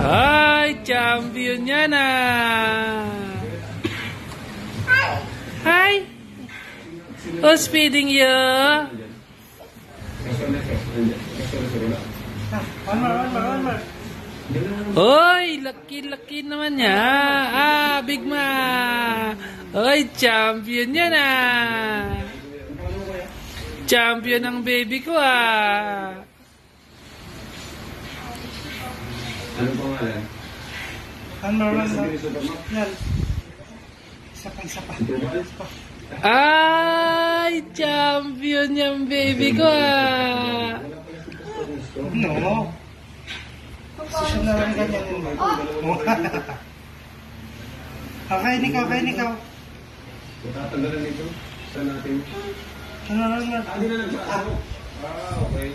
Ay, champion yan Hi! Who's feeding you? One more. Hoy, laki-laki naman niya. Big Ma. Hoy, champion yan Champion ang baby ko Anong pangalan? One more. Yan. Isa pa. Ay, champion yung baby ko No. Siya na lang ganyan yun. Kain ikaw. Tatanggalan nito. Saan natin? Ano lang. Hindi na nagsasabok. Okay.